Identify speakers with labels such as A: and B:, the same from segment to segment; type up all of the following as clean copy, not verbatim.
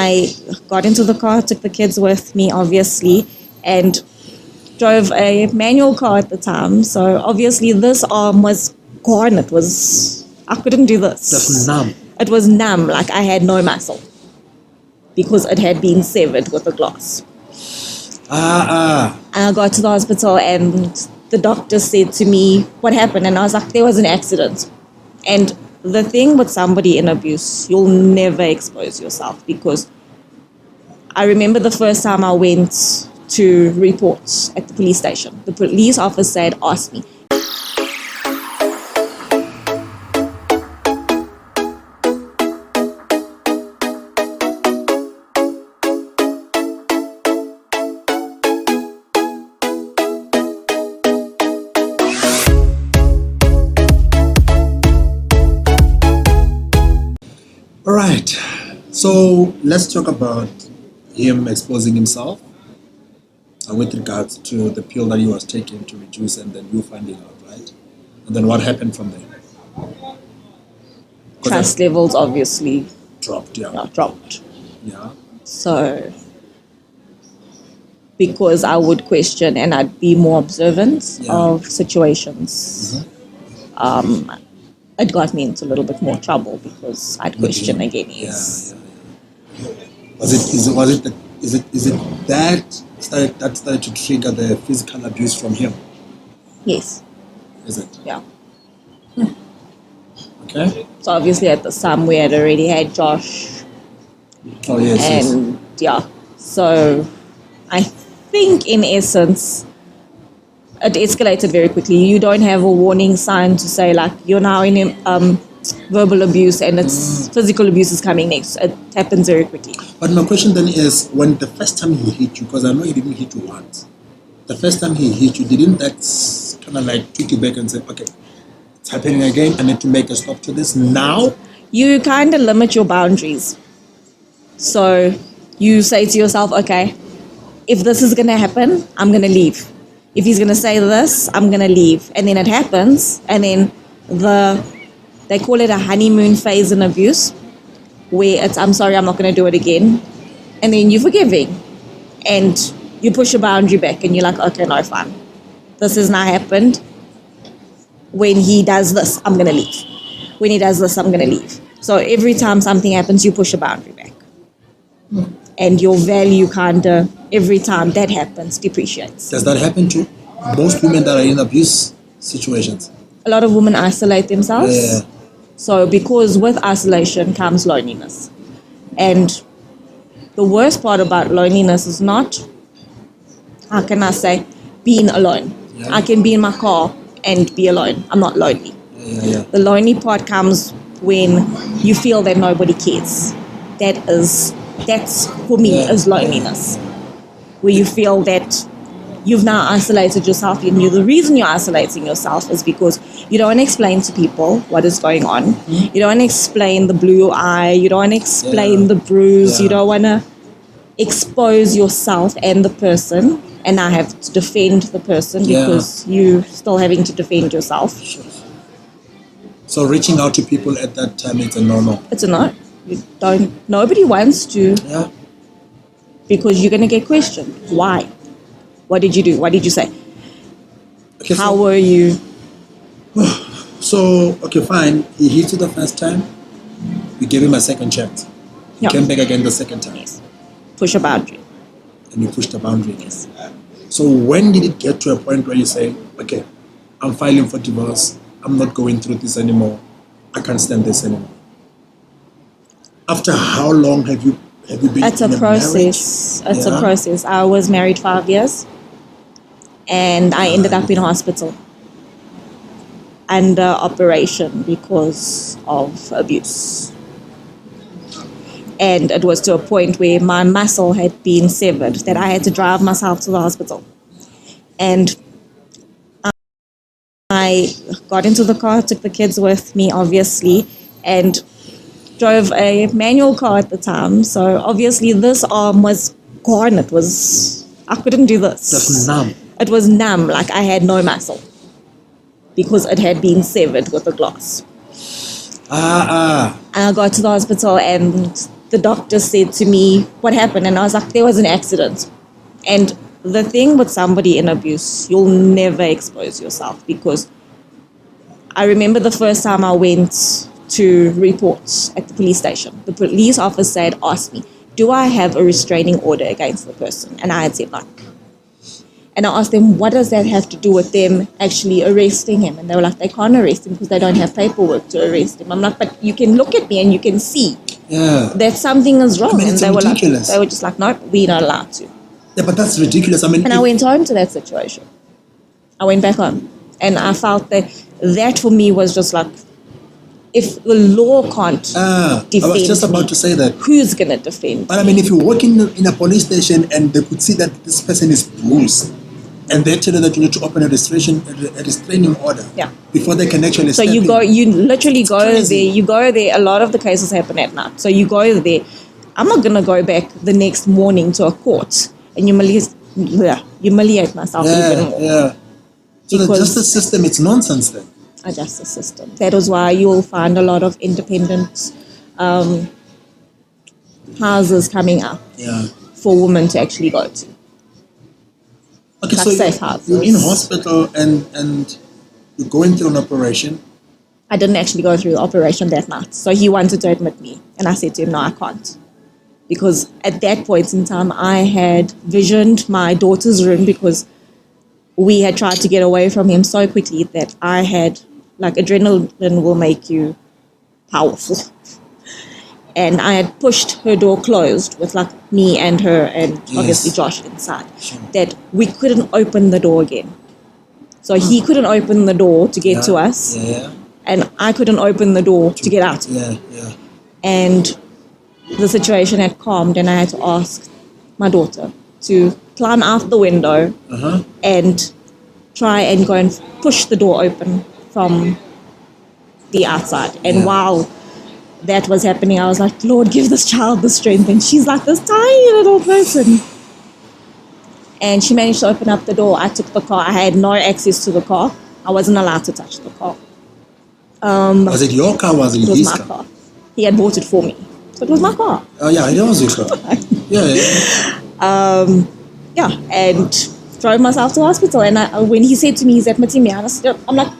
A: I got into the car, took the kids with me, obviously, and drove a manual car at the time. So obviously this arm was gone. I couldn't do this.
B: Just numb.
A: It was numb, like I had no muscle because it had been severed with the glass. And I got to the hospital and the doctor said to me, what happened? And I was like, there was an accident. And the thing with somebody in abuse, you'll never expose yourself, because I remember the first time I went to report at the police station. The police officer had asked me,
B: All right, so let's talk about him exposing himself with regards to the pill that he was taking to reduce, and then you finding out, right? And then what happened from there?
A: trust levels obviously
B: dropped,
A: dropped.
B: Yeah.
A: So, because I would question and I'd be more observant of situations, it got me into a little bit more trouble because I'd question again. Yes.
B: Is it that started to trigger the physical abuse from him?
A: Yes.
B: Is it?
A: Yeah.
B: Okay.
A: So obviously at the time we had already had Josh.
B: Oh yes.
A: And so I think in essence it escalated very quickly. You don't have a warning sign to say like you're now in verbal abuse and it's physical abuse is coming next. It happens very quickly.
B: But my question then is, when the first time he hit you, because I know he didn't hit you once, the first time he hit you, didn't that kind of like tweak you back and say, okay, it's happening again, I need to make a stop to this now?
A: You kind of limit your boundaries. So you say to yourself, okay, if this is going to happen, I'm going to leave. If he's going to say this, I'm going to leave. And then it happens, and then they call it a honeymoon phase in abuse, where it's, I'm sorry, I'm not going to do it again. And then you're forgiving. And you push a boundary back and you're like, okay, no, fine. This has now happened. When he does this, I'm going to leave. When he does this, I'm going to leave. So every time something happens, you push a boundary back. And your value kind of, every time that happens, depreciates.
B: Does that happen to most women that are in abuse situations?
A: A lot of women isolate themselves.
B: Yeah.
A: So because with isolation comes loneliness. And the worst part about loneliness is not, how can I say, being alone. Yeah. I can be in my car and be alone. I'm not lonely.
B: Yeah.
A: The lonely part comes when you feel that nobody cares. That's for me is loneliness. Where you feel that you've now isolated yourself, and the reason you're isolating yourself is because you don't want to explain to people what is going on. You don't want to explain the blue eye. You don't want to explain the bruise. You don't want to expose yourself and the person, and now have to defend the person because you're still having to defend yourself.
B: So reaching out to people at that time, it's a no-no.
A: It's a no. Nobody wants to, because you're going to get questioned. Why? What did you do? What did you say?
B: Okay,
A: How were you?
B: So, okay, fine. He hit you the first time. You gave him a second chance. He came back again the second time.
A: Yes. Push a boundary.
B: And you pushed the boundary.
A: Yes.
B: So when did it get to a point where you say, okay, I'm filing for divorce. I'm not going through this anymore. I can't stand this anymore. After how long have you been
A: It's a process. It's a process. I was married 5 years, and I ended up in hospital under operation because of abuse. And it was to a point where my muscle had been severed, that I had to drive myself to the hospital. And I got into the car, took the kids with me, obviously, and drove a manual car at the time. So obviously this arm was gone. I couldn't do this.
B: Just numb.
A: It was numb, like I had no muscle because it had been severed with the glass. And I got to the hospital and the doctor said to me, what happened? And I was like, there was an accident. And the thing with somebody in abuse, you'll never expose yourself, because I remember the first time I went to report at the police station, the police officer had asked me, do I have a restraining order against the person? And I had said no. And I asked them, what does that have to do with them actually arresting him? And they were like, they can't arrest him because they don't have paperwork to arrest him. I'm like, but you can look at me and you can see that something is wrong.
B: I mean,
A: and
B: it's
A: they
B: ridiculous.
A: were just like, no, we're not allowed to.
B: Yeah, but that's ridiculous. I mean,
A: And I went home to that situation. I went back home. And I felt that for me was just like, if the law can't defend
B: I was just about
A: me,
B: to say that.
A: who's going to defend
B: But I mean, if you walk in a police station and they could see that this person is bruised, and they tell you that you need to open a restraining order before they can actually
A: So
B: step
A: you
B: in.
A: go, you literally go
B: crazy.
A: there, you go there, a lot of the cases happen at night. So you go there. I'm not going to go back the next morning to a court and humiliate myself even more.
B: Yeah. So the
A: Because-
B: justice system, it's nonsense then.
A: A justice system. That is why you will find a lot of independent houses coming up for women to actually go to.
B: Okay,
A: Like
B: so
A: safe houses.
B: you're in hospital and you're going through an operation.
A: I didn't actually go through the operation that night. So he wanted to admit me. And I said to him, no, I can't. Because at that point in time, I had visioned my daughter's room, because we had tried to get away from him so quickly that I had, like, adrenaline will make you powerful. And I had pushed her door closed with, like, me and her and obviously Josh inside, that we couldn't open the door again. So he couldn't open the door to get to us, and I couldn't open the door to get out. And the situation had calmed, and I had to ask my daughter to climb out the window and try and go and push the door open from the outside. And while that was happening, I was like, Lord, give this child the strength. And she's like this tiny little person. And she managed to open up the door. I took the car. I had no access to the car. I wasn't allowed to touch the car.
B: Was it your car or was it
A: It was
B: his
A: my
B: car?
A: car. He had bought it for me. So it was my car.
B: Oh yeah, it was your car.
A: And drove myself to hospital. And when he said to me, he's admitting me, I'm like,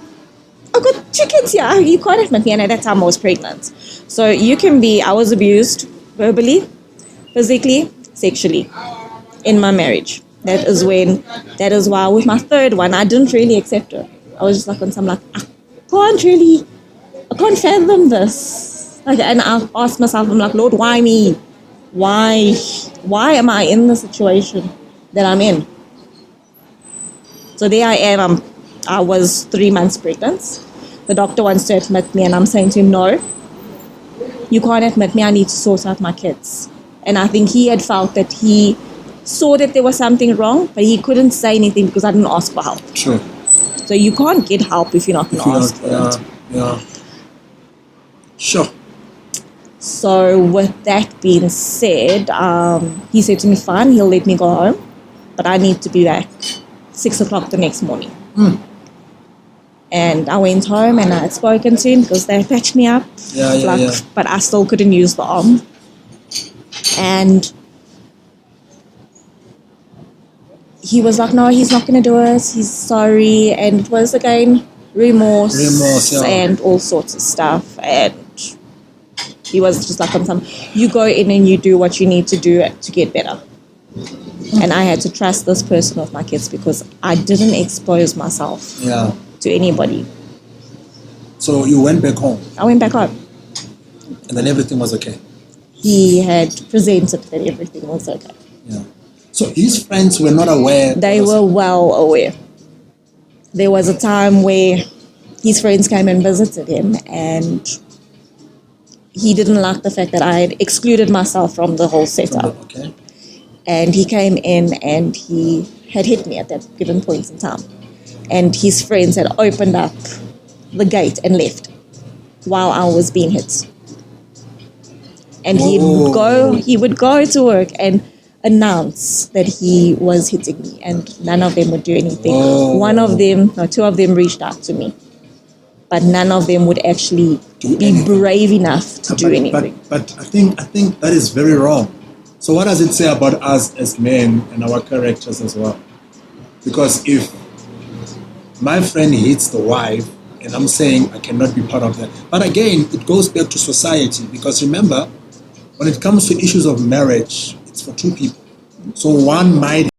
A: I've got 2 kids here. You can't admit me. And at that time, I was pregnant. So I was abused verbally, physically, sexually in my marriage. That is why with my third one, I didn't really accept her. I was just like, I can't fathom this. Like, and I asked myself, I'm like, Lord, why me? Why am I in the situation that I'm in? So there I am. I was 3 months pregnant. The doctor wants to admit me, and I'm saying to him, no, you can't admit me. I need to sort out my kids. And I think he had felt that he saw that there was something wrong, but he couldn't say anything because I didn't ask for help.
B: Sure.
A: So you can't get help if you're not going to ask for it.
B: Yeah. Sure.
A: So with that being said, he said to me, fine, he'll let me go home, but I need to be back 6 o'clock the next morning. And I went home and I had spoken to him because they had patched me up. But I still couldn't use the arm. And he was like, no, he's not going to do it. He's sorry. And it was, again, remorse and all sorts of stuff. And he was just like, you go in and you do what you need to do to get better. And I had to trust this person with my kids because I didn't expose myself to anybody.
B: So you went back home?
A: I went back home.
B: And then everything was okay?
A: He had presented that everything was okay.
B: Yeah. So his friends were not aware?
A: They were well aware. There was a time where his friends came and visited him, and he didn't like the fact that I had excluded myself from the whole setup.
B: Okay.
A: And he came in and he had hit me at that given point in time. And his friends had opened up the gate and left while I was being hit. And he would go to work and announce that he was hitting me, and none of them would do anything. Two of them reached out to me. but none of them would actually
B: Do
A: be
B: anything.
A: brave enough to do anything.
B: But I think that is very wrong. So what does it say about us as men and our characters as well? Because if my friend hits the wife and I'm saying I cannot be part of that. But again, it goes back to society, because remember, when it comes to issues of marriage, it's for two people. So one might